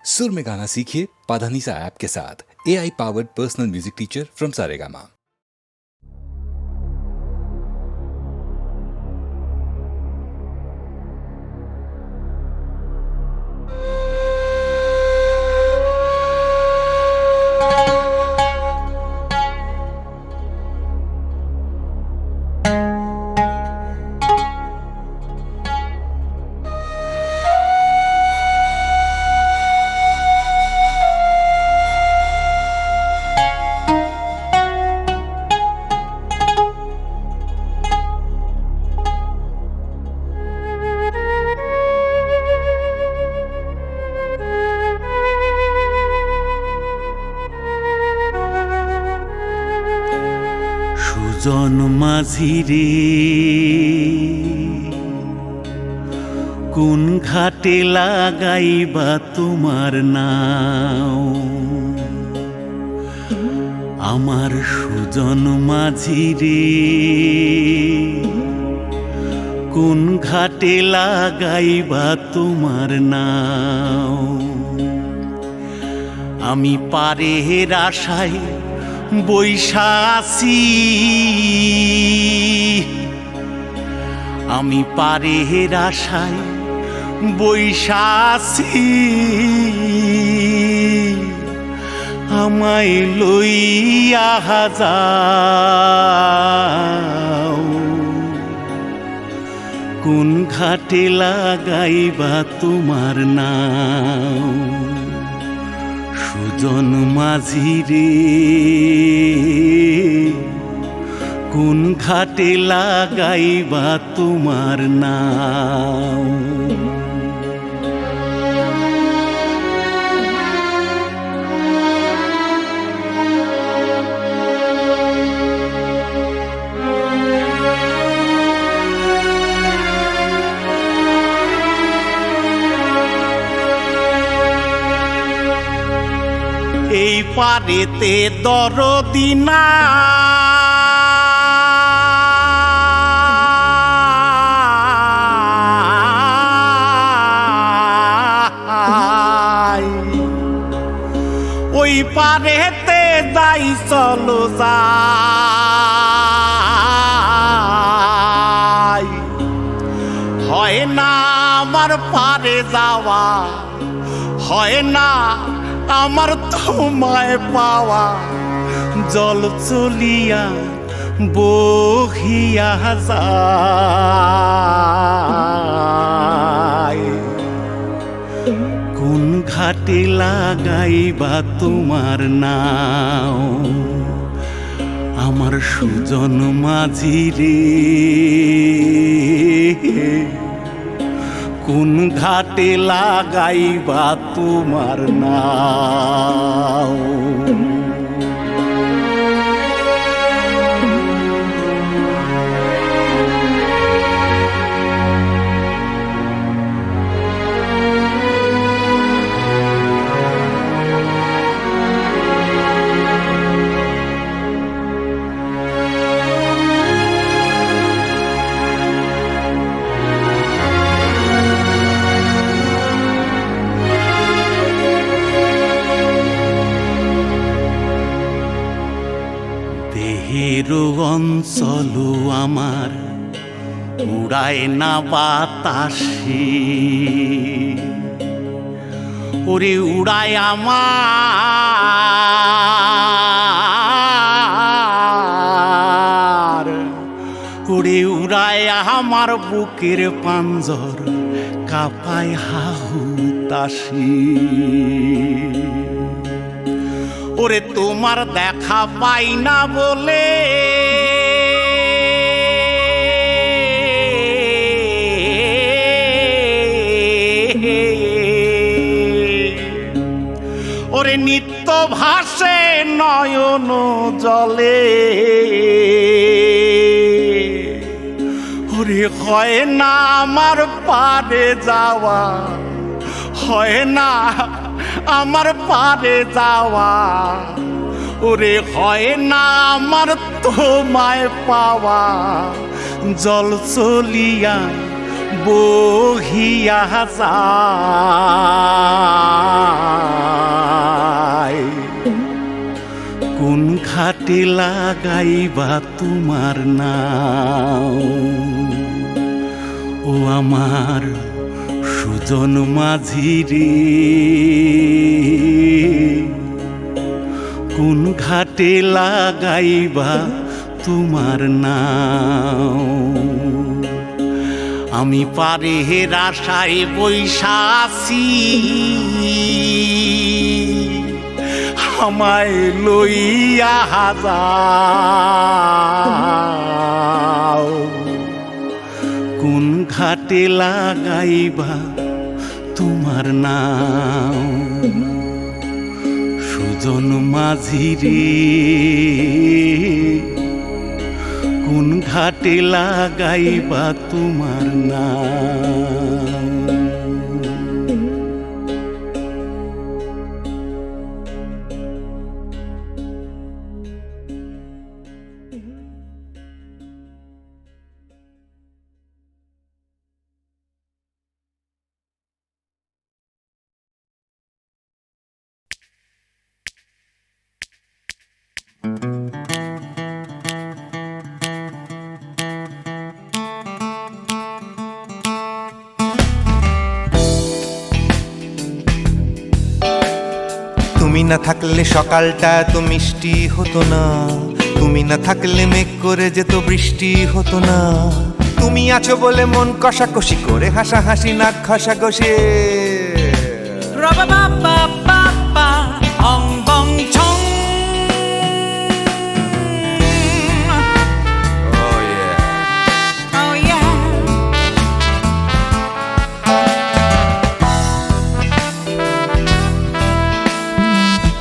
सुर में गाना सीखिए पाधानीसा ऐप के साथ। AI powered personal music teacher from Saregama. সুজন মাঝি রে কোন ঘাটে লাগাইবা তোমার নাও, আমার সুজন মাঝি রে কোন ঘাটে লাগাইবা তোমার নাও। আমি পারের আশায় বৈশা আছি, আমি পারের আশায় বৈশা আছি, আমায় লইয়া যাও কোন ঘাটে লাগাইবা তোমার নাও। সুজন মাঝি রে কোন ঘাটে লাগাইবা তোমার নাও। এই পারেতে দরদি নাই, ওই পারেতে যাই চলো যাই, হয় না আমার পারে যাওয়া, হয় না আমার তোমায় পাওয়া, জল চলিয়া বহিয়া যায় কোন ঘাটে লাগাইবা তোমার নাও। আমার সুজন মাঝি রে কোন ঘাটে লাগাইবা তোমার নাও। দেহেরও অঞ্চল আমার উড়ায় না বাতাসে, ওরে উড়ায় আমার, ওরে উড়ায় আমার বুকের পাঞ্জর কাঁপায় হাহুতাশি। ওরে তোমার দেখা পাই না বলে ওরে নিত্য ভাসে নয়ন জলে, ওরে হয় না আমার পারে যাওয়া, হয় না আমার পারে যাওয়া, ওরে হয় না আমার তোমায় পাওয়া, জল চলিয়া বহিয়া যায় ঘাটে লাগাইবা তোমার নাম ও আমার সুজন মাঝি রে কোন ঘাটে লাগাইবা তোমার নাম আমি পারে আশায় বৈশা আছি আমায় লইয়া যাও কোন ঘাটে লাগাইবা তোমার নাম সুজন মাঝি রে কোন ঘাটে লাগাইবা তোমার নাম তুমি না থাকলে সকালটা তো মিষ্টি হতো না, তুমি না থাকলে মেঘ করে যেত বৃষ্টি হতো না। তুমি আছো বলে মন কষাকষি করে হাসাহাসি নাক ঘষাঘষি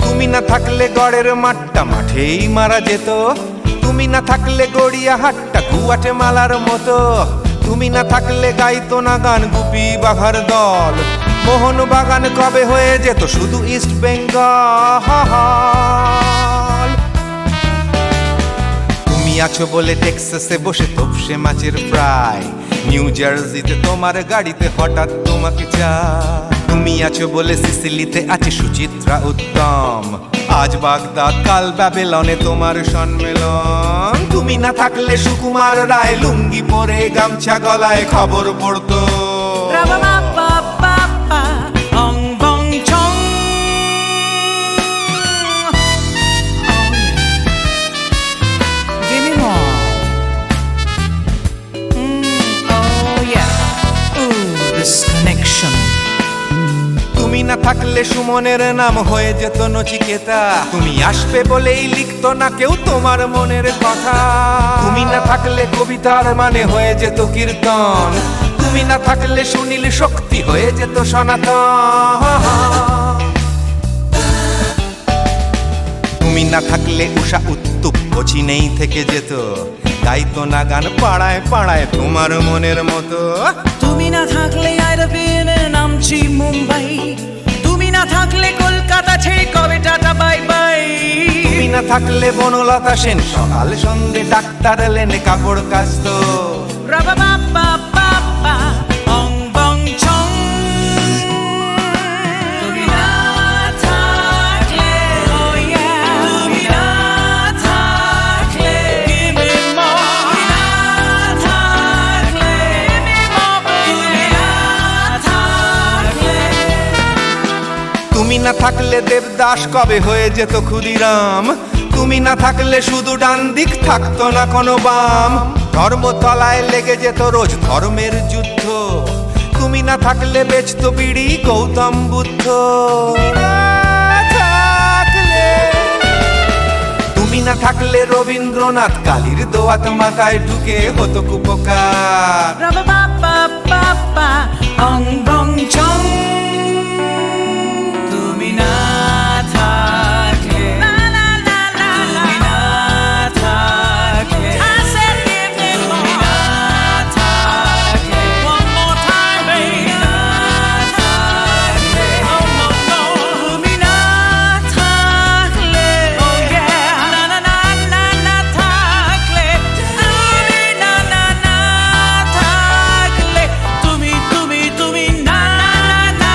তুমি না থাকলে গড়ের মাঠটা মাঠেই মারা যেত, তুমি না থাকলে গড়িয়া হাটটা গুয়াটে মালার মতো। তুমি না থাকলে গাইতো না গান গুপি বাঘার দল, মোহন বাগান কবে হয়ে যেত শুধু ইস্ট বেঙ্গল। তুমি আছো বলে টেক্সাসে বসে তপসে মাছের ফ্রাই, নিউ জার্সিতে তোমার গাড়িতে হঠাৎ তোমাকে চাই। তুমি আছো বলে সিসিলিতে আছে সুচিত্রা উত্তম, আজ বাগদাদ কাল ব্যাবিলনে তোমার সম্মেলন। তুমি না থাকলে সুকুমার রায় লুঙ্গি পরে গামছা গলায় খবর পড়তো। তুমি না থাকলে সুমনের নাম হয়ে যেত নচিকেতা, তুমি আসবে বলেই লিখতো না কেউ তোমার মনের কথা। তুমি না থাকলে কবিতার মানে হয়ে যেত কীর্তন, তুমি না থাকলে সুনীল শক্তি হয়ে যেত সনাতন। তুমি না থাকলে উষা উত্তুপ নেই থেকে যেত, গাইতো না গান পাড়ায় পাড়ায় তোমার মনের মতো। তুমি না থাকলে নামছি মুম্বাই, তুমি না থাকলে কলকাতা ছেড়ে কবে টাটা বাই বাই। তুমি না থাকলে বনলতা সেন সকাল সন্ধে ডাক্তার লেনে কাপড় কাচতো। তুমি না থাকলে দেবদাস কবে হয়ে যেত ক্ষুদিরাম, তুমি না থাকলে শুধু ডান দিক থাকতো না কোনো বাম। ধর্মতলায় লেগে যেত রোজ ধর্মের যুদ্ধ, তুমি না থাকলে বেচতো বিড়ি গৌতম বুদ্ধ। তুমি না থাকলে রবীন্দ্রনাথ কালীর দোয়াত মাথায় ঢুকে হতো কুপকার। তুমি না থাকলে, তুমি না থাকলে, তুমি না থাকলে, one more time baby, না থাকলে, oh no no, তুমি না থাকলে, oh yeah, না না না না না থাকলে, তুমি না না না থাকলে, তুমি না না না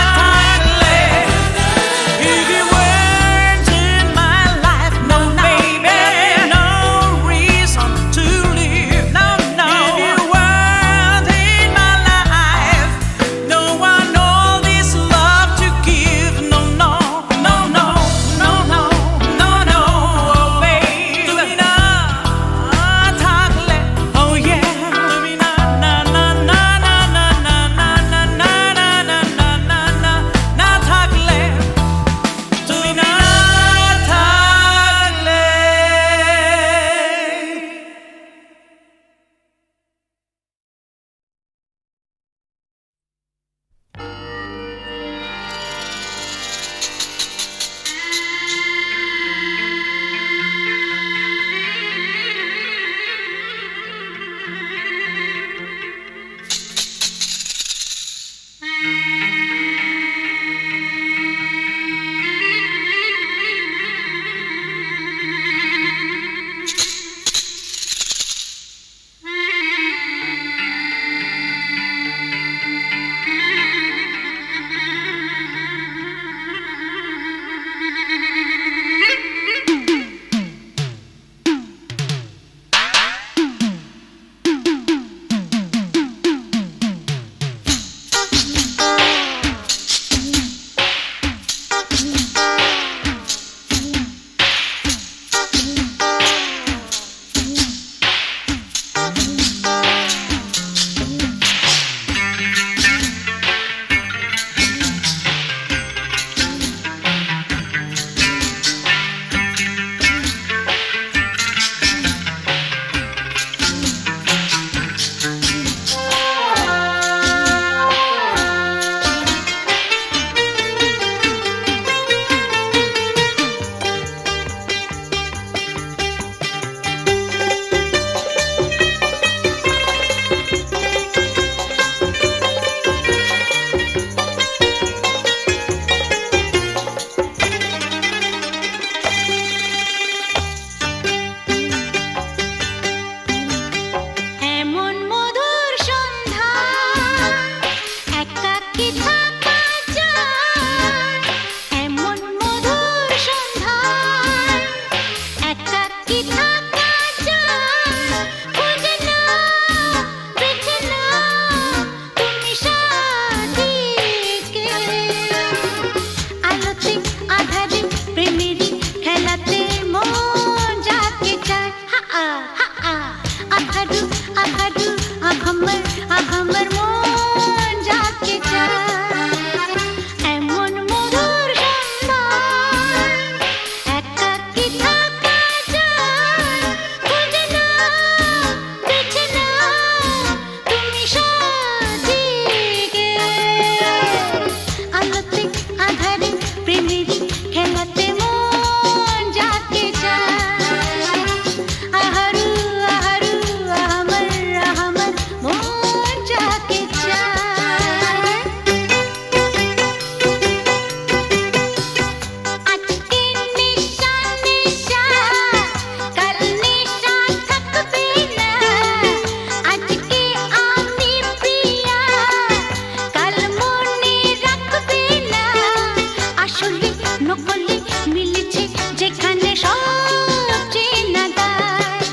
প্রেমেরই খেলাতে মন যাকে চায়। আহারু আহারু আহমর আহমর মন যাকে চায়। আজকে নেশা নেশা কাল নেশা থাকবে না। আজকে আমি প্রিয়া কাল মনে রাখবে না। আসলে নকলে মিলেছে যেখানে সব চেনা দায়।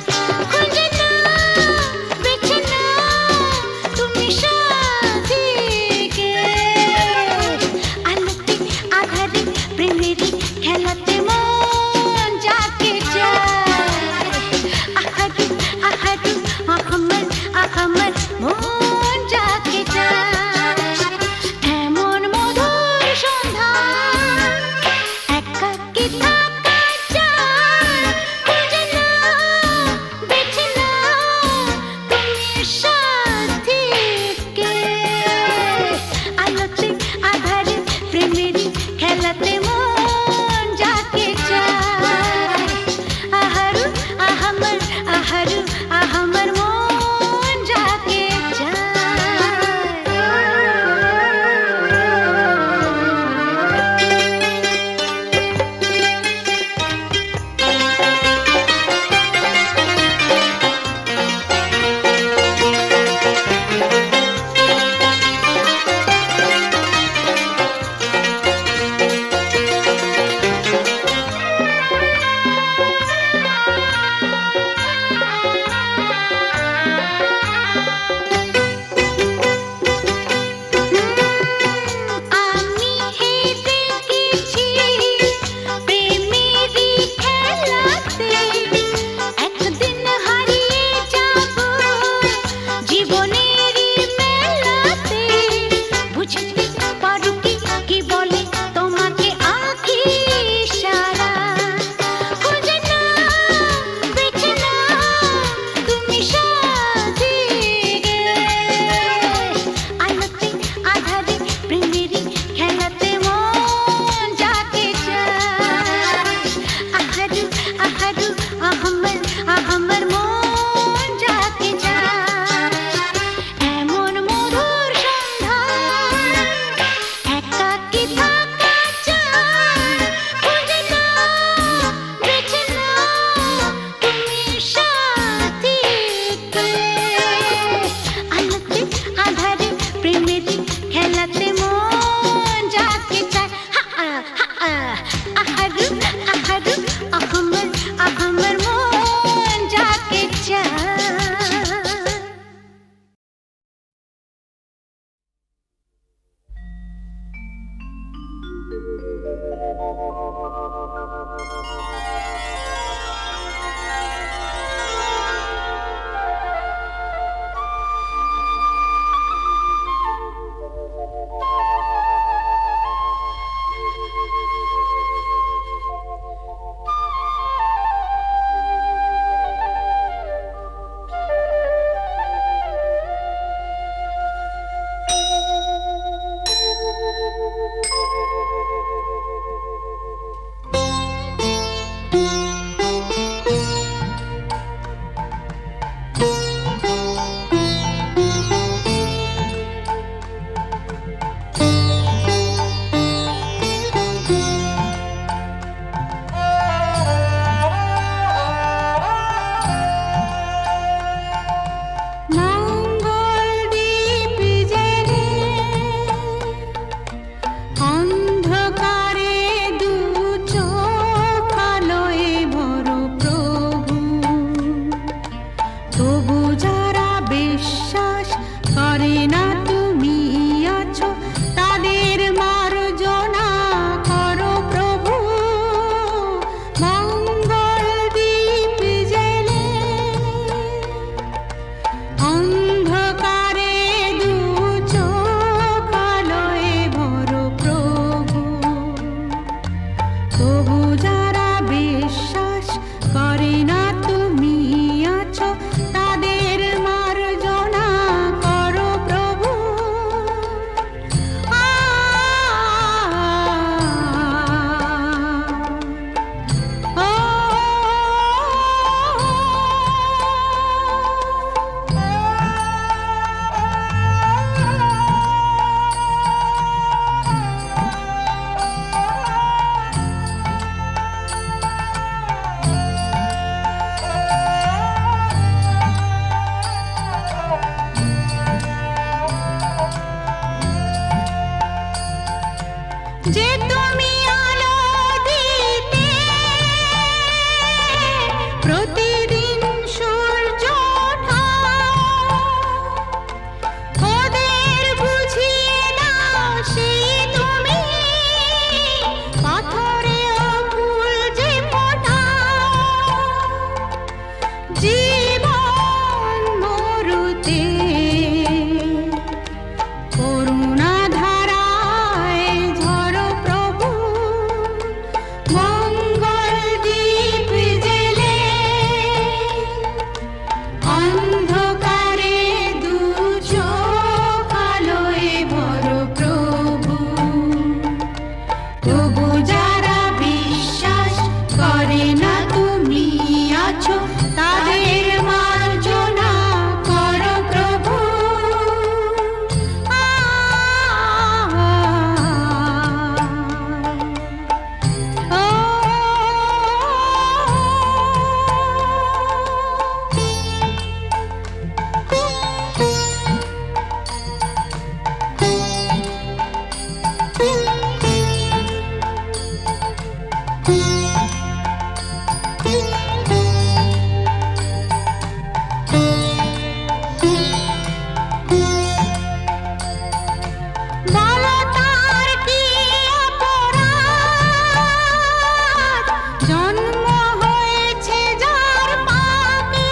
খুঁজে নাও বেছে নাও তুমি সাথীকে। আলোতে আধারে প্রেমেরই খেলাতে মন যাকে চায়। আহারু আহারু আহমর আহমর মন যাকে চায়। এমন মধুর সন্ধ্যা একাকী থাকা চায়। খুঁজে নাও বেছে নাও তুমি সাথীকে। আলোতে আধারে প্রেমেরই খেলাতে মন যাকে চায়। আহারু আহমর আহারু আহমর মন যাকে আমি হেরে গেছি প্রেমেরই খেলাতে। একদিন হারিয়ে যাব জীবনেরই মেলাতে। বুঝতে পারো কি কি বলে তোমাকে আঁখি ইশারা। খুঁজে নাও বেছে নাও তুমি সাথীকে। আলোতে আধারে প্রেমেরই খেলাতে মন যাকে চায়। আহারু আহারু আহমর আহমর মন যাকে চায়। এমন মধুর সন্ধ্যা একাকী থাকা চায়। খুঁজে নাও বেছে নাও তুমি সাথীকে। আলোতে আধারে প্রেমেরই খেলাতে মন যাকে চায়। আহারু আহারু আহমর আহমর মন যাকে চায়। বলো তার কি অপরাধ, জন্ম হয়েছে যার পাপে,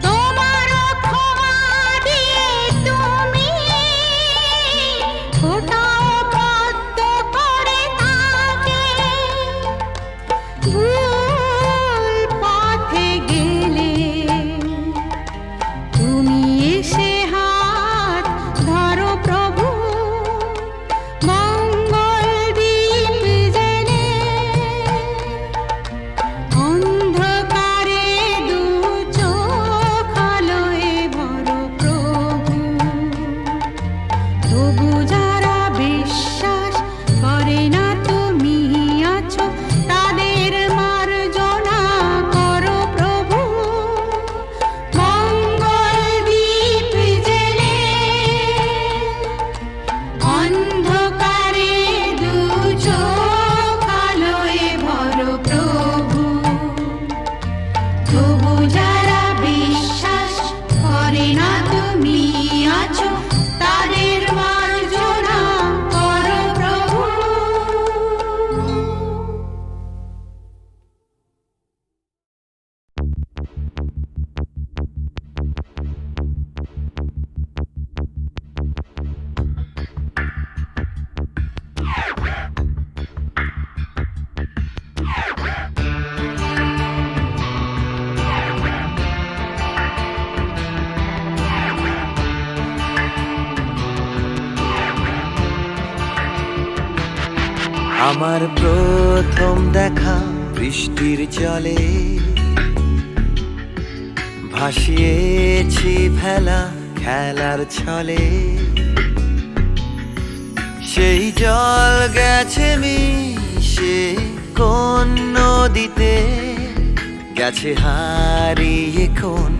তোমারও ক্ষমা দিয়ে তুমি ওটাও বদ্ধ করে তাকে। ভুল পথে গেলে তুমি এসে হাত ধরো প্রভু, মঙ্গল দ্বীপ জেলে অন্ধকারে দু চোখ আলোয় ভরো প্রভু। তবু যারা বিশ্বাস করে না তুমি আছো, তাদের মার্জনা করো প্রভু, মঙ্গল দ্বীপ জেলে অন্ধকারে দু চোখ আলোয় ভরো প্রভু। তবু যারা বিশ্বাস করে না তুমি আছো, তাদের মার্জনা করো প্রভু। আমার প্রথম দেখা বৃষ্টির জলে, ভাসিয়েছি ভেলা খেলার ছলে। সেই জল গেছে মিশে কোন নদীতে, গেছে হারিয়ে কোন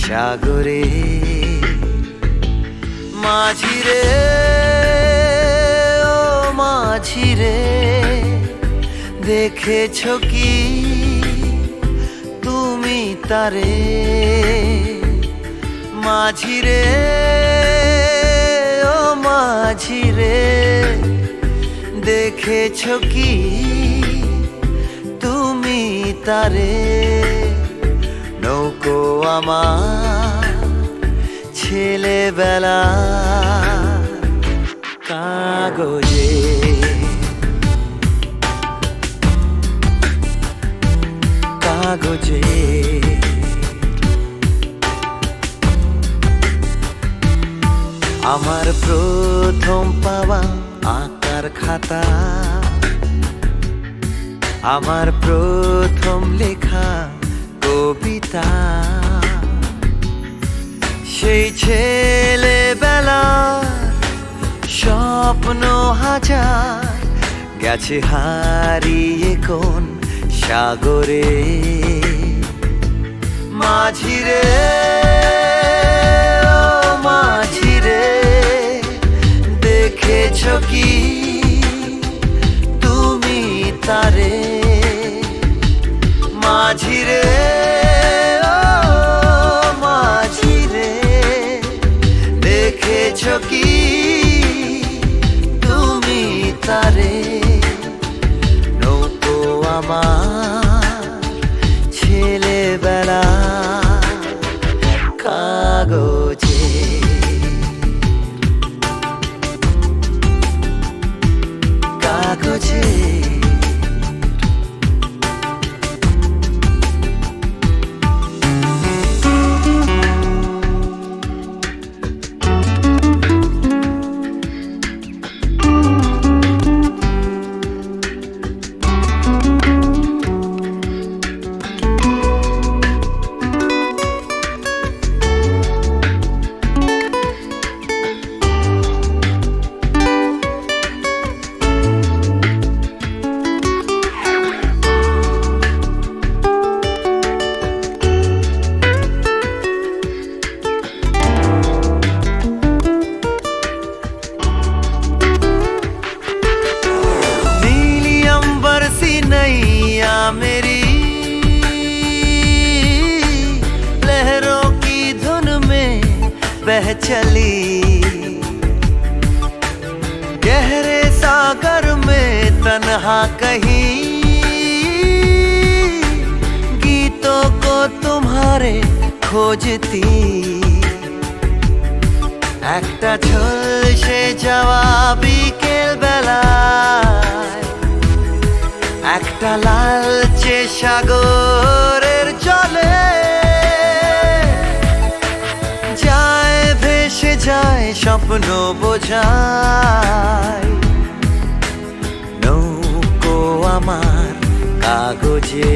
সাগরে। মাঝিরে ও মাঝিরে, দেখেছ কি তুমি তারে? মাঝিরে ও মাঝিরে, দেখেছ কি তুমি তারে? নৌকো আমার ছেলেবেলা কাগজে, কাগজে। আমার প্রথম পাওয়া আঁকার খাতা, আমার প্রথম লেখা কবিতা। সেই ছেলেবেলা স্বপ্ন হাজার, গেছে হারিয়ে কোন সাগরে। মাঝিরে ও মাঝিরে, দেখেছ কি তুমি তারে? মাঝিরে ও মাঝিরে, দেখেছ কি তুমি তারে? নৌকো আমার ছেলেবেলা কাগজে, কাগজে। रह चली गहरे सागर में तन्हा कहीं गीतों को तुम्हारे खोजती একটা ঝলসে যাওয়া বিকেল বেলায় একটা লালচে সাগরের জলে যায় ভেসে যায় স্বপ্ন বোঝায় নৌকো আমার কাগজে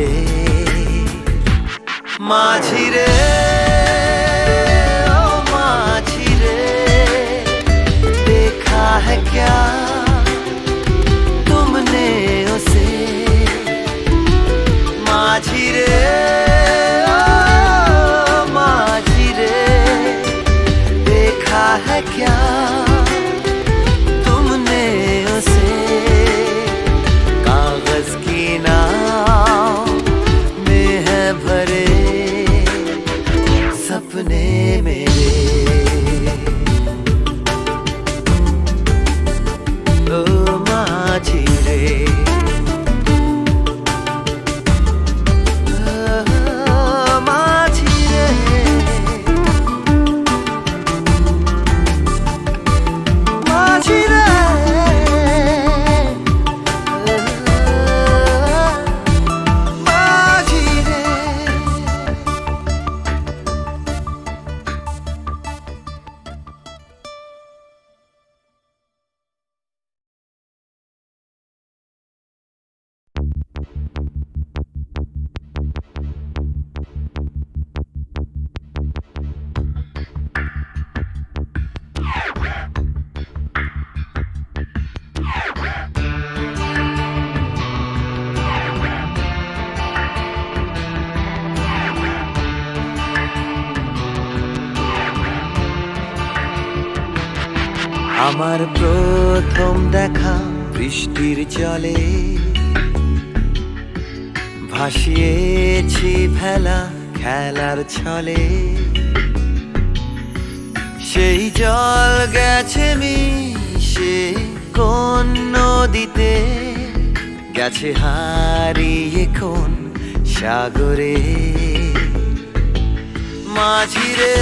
মাঝি রে ও মাঝি রে देखा है क्या तुमने उसे माझी रे ओ माझी रे देखा है क्या तुमने उसे कागज की नाव में है भरे सपने मेरे ओ माझी रे माझी रे माझी रे माझी रे আমার প্রথম দেখা বৃষ্টির জলে ভাসিয়েছি ভেলা খেলার ছলে সেই জল গেছে মিশে কোন নদীতে গেছে হারিয়ে কোন সাগরে মাঝি রে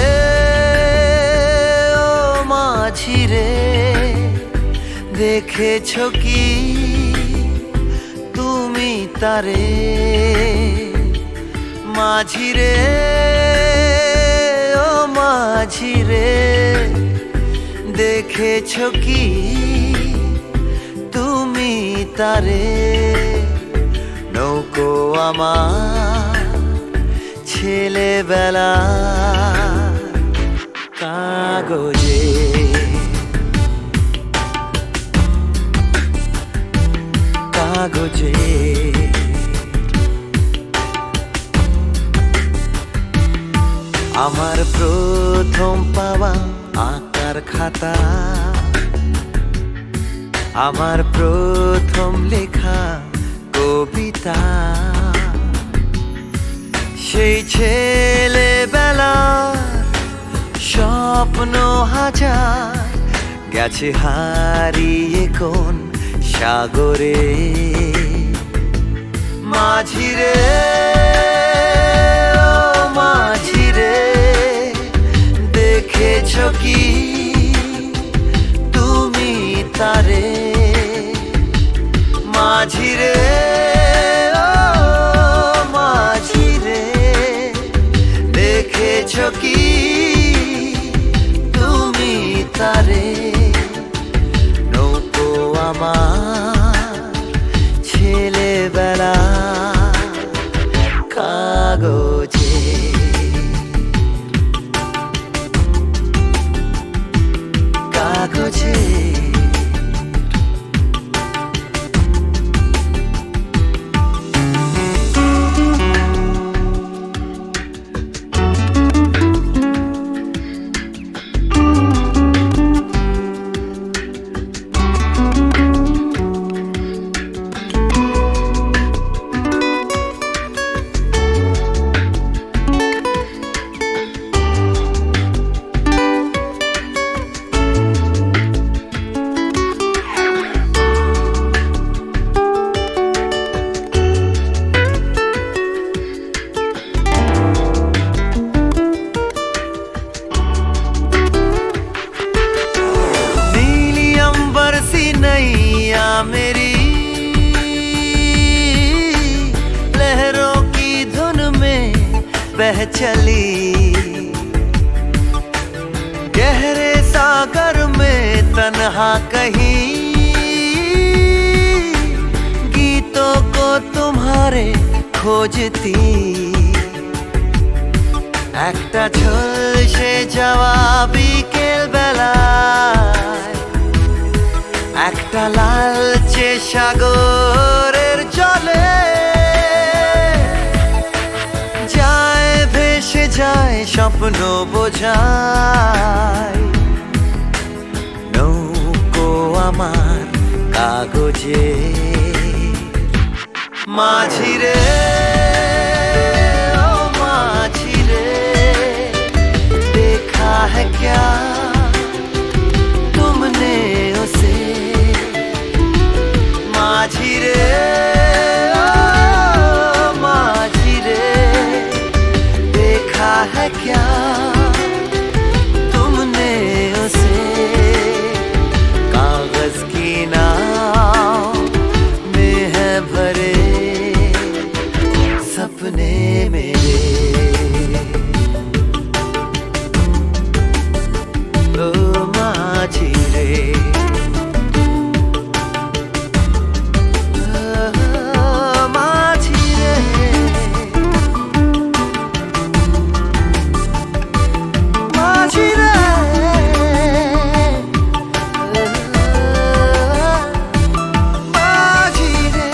ও মাঝি রে দেখেছো কি তুমি তারে মাঝি রে ও মাঝি রে দেখেছো কি তুমি তারে নৌকো আমার ছেলেবেলা কাগজে কাগজে আমার প্রথম পাওয়া আঁকার খাতা আমার প্রথম লেখা কবিতা সেই ছেলেবেলার স্বপ্ন হাজার গেছে হারিয়ে কোন সাগরে মাঝি রে ও মাঝি রে দেখেছো কি তুমি তারে মাঝি রে ও মাঝি রে দেখেছো কি তুমি তারে নৌকো আমার ছেলেবেলা কাগজে কাগজে चली गहरे सागर में तन्हा कहीं गीतों को तुम्हारे खोजती একটা ঝলসে যাওয়া বিকেল বেলায় একটা লালচে সাগরের জলে যায় ভেসে যায় স্বপ্ন বোঝায় নৌকো আমার কাগজে মাঝি রে ও মাঝি রে देखा है क्या तुमने उसे माझी रे ओ माझी रे देखा है क्या तुमने उसे कागज की नाव में है भरे सपने मेरे ओ माझी रे माझी रे माझी रे माझी रे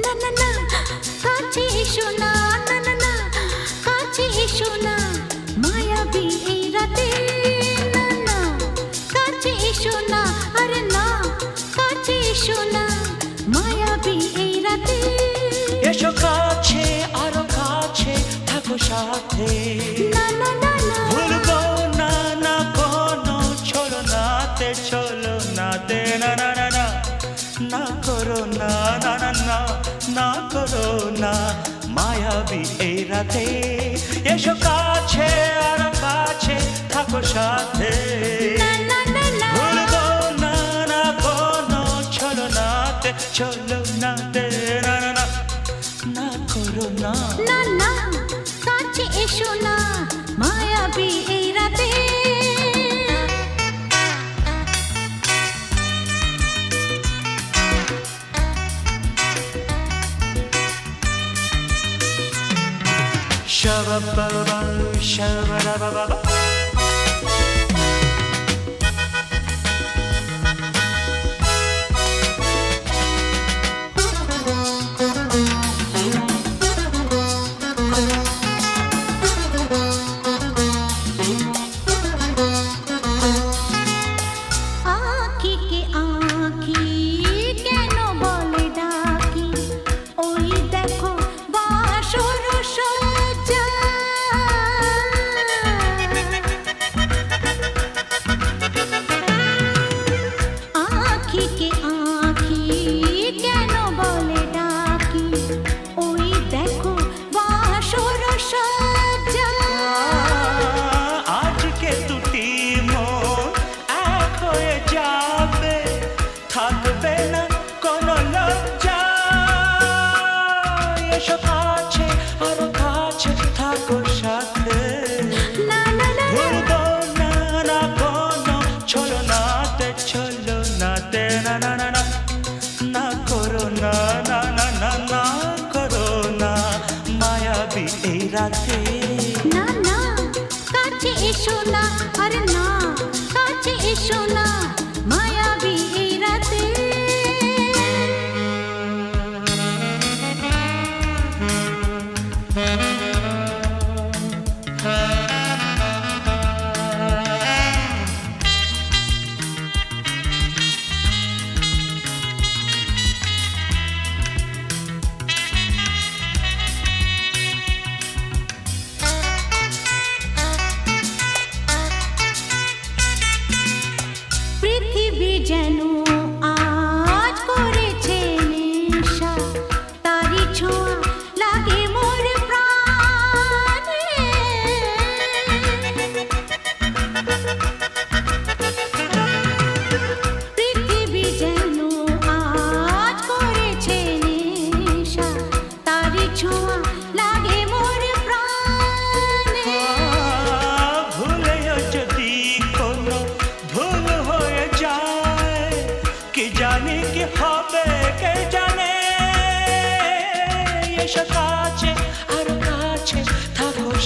না না না কাছে এসো না না না না কাছে এসো না মায়াবী এই রাতে না না কাছে এসো না আরে না কাছে এসো না মায়াবী এই রাতে এসো কাছে আরো কাছে থাকো সাথে না না না না ভুলবো না না কোনো চলো নাতে না না না না না করো না না না না না করো না মায়াবী এই রাতে এসো কাছে আরো কাছে থাকো সাথে না না না না ভুলবো না না কোনো চলো নাতে না না না না করো না না না কাছে এসো না মায়াবী এই রাতে Shabba-ba-ba, shabba-da-ba-ba-ba. आँखी के आँखी কেন বলে ডাকি ওই দেখো বাসর সজ্জা आँखी के आँखी কেন বলে ডাকি ওই দেখো বাসর সজ্জা আজকে দুটি মন এক হয়ে যাবে থাকবে না কোনো লজ্জা এসো কাছে আরো কাছে থাকো সাথে না না না ভুলবো না না কোনো চলো নাতে না না না না না করো না না না না না করো না মায়াবী এই রাতে না না কাছে এসো না আরে না কাছে এসো না মায়াবী এই রাতে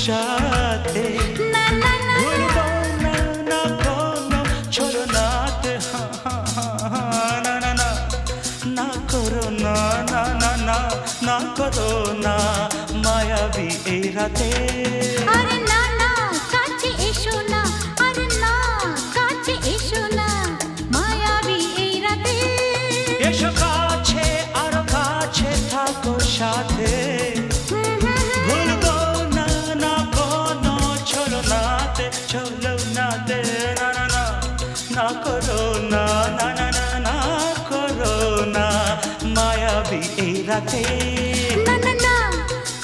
সাথে না না না ভুলবো না না কোনো ছলনাতে না না না না করো না না না না না করো না মায়াবী এই রাতে আরে না না কাছে এসো না আরে না কাছে এসো না মায়াবী এই রাতে এসো কাছে আরো কাছে থাকো সাথে ভুলবো না না কোনো ছলনাতে ছলনাতে না না না না করো না না না না না করো না মায়াবী এই রাতে না না না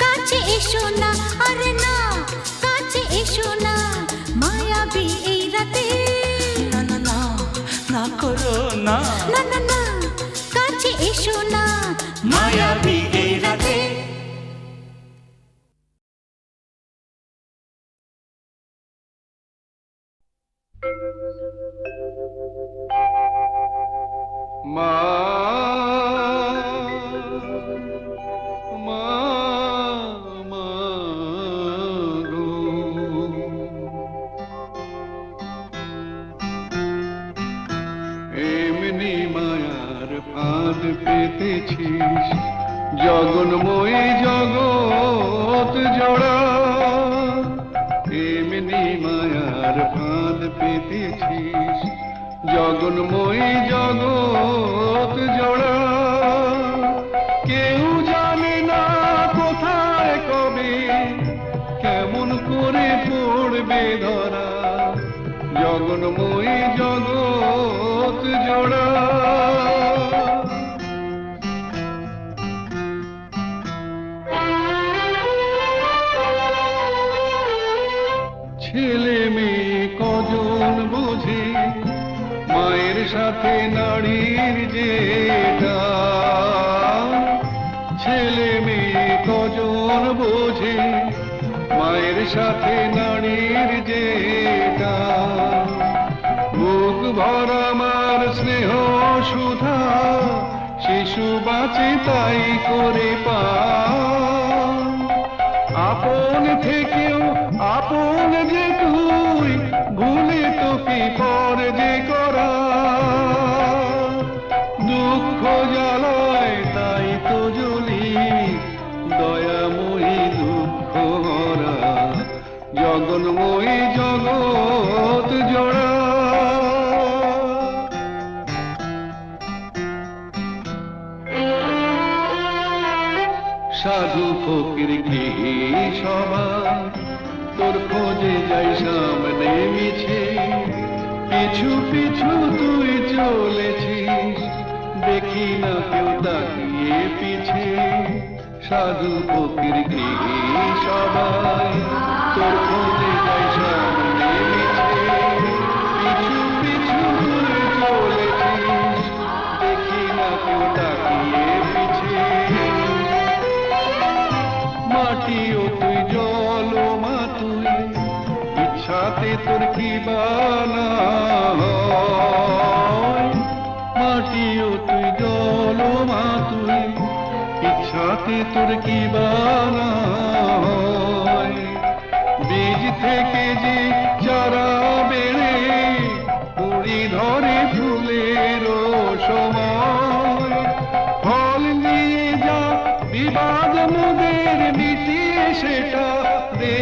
কাছে এসো না আরে না কাছে এসো না মায়াবী এই রাতে না না না না করো না না না না কাছে এসো না মায়াবী এই রাতে মা মা মা গো এমনি মায়ার ফাঁদ পেতেছিস জগন্ময়ী জগৎ জোড়া এমনি মায়ার ফাঁদ পেতেছিস জগন্ময়ী জগৎ জোড়া কেউ জানে না কোথায় কবে কেমন করে পড়বে ধরা জগন্ময়ী জগৎ জোড়া ছেলে মেয়ে কজন বোঝে মায়ের সাথে নারীর যেটা ছেলে মেয়ে কজন বোঝে মায়ের সাথে নারীর যেটা বুক ভরা মার স্নেহ সুধা শিশু বাঁচে তাই করে পা আপন থেকেও আপন যে তুই ভুলে তোকে পর যে করা দুঃখ জ্বালায় তাই তো জ্বলি দয়াময়ী দুঃখ হরা জগন্ময়ী জগৎ জোড়া সাধু ফকির কি সবাই তোর খোঁজে যাই সামনে মিছে পিছু পিছু তুই চলেছিস দেখি না কেউ তাকিয়ে পিছে সাধু ফকির কি সবাই তোর খোঁজে যাই সামনে মিছে পিছু পিছু তুই চলেছিস দেখি না কেউ তাকিয়ে পিছে মাটিও তুই জল মা তুই ইচ্ছাতে তোর কি বানা মাটিও তুই জল মা তুই ইচ্ছাতে তোর কি বানা বীজ থেকে যে চারা বেড়ে কুড়ি ধরে ফুলের সময় ফল নিয়ে যা বিবাদ মুদের মিটিয়ে সেটা দে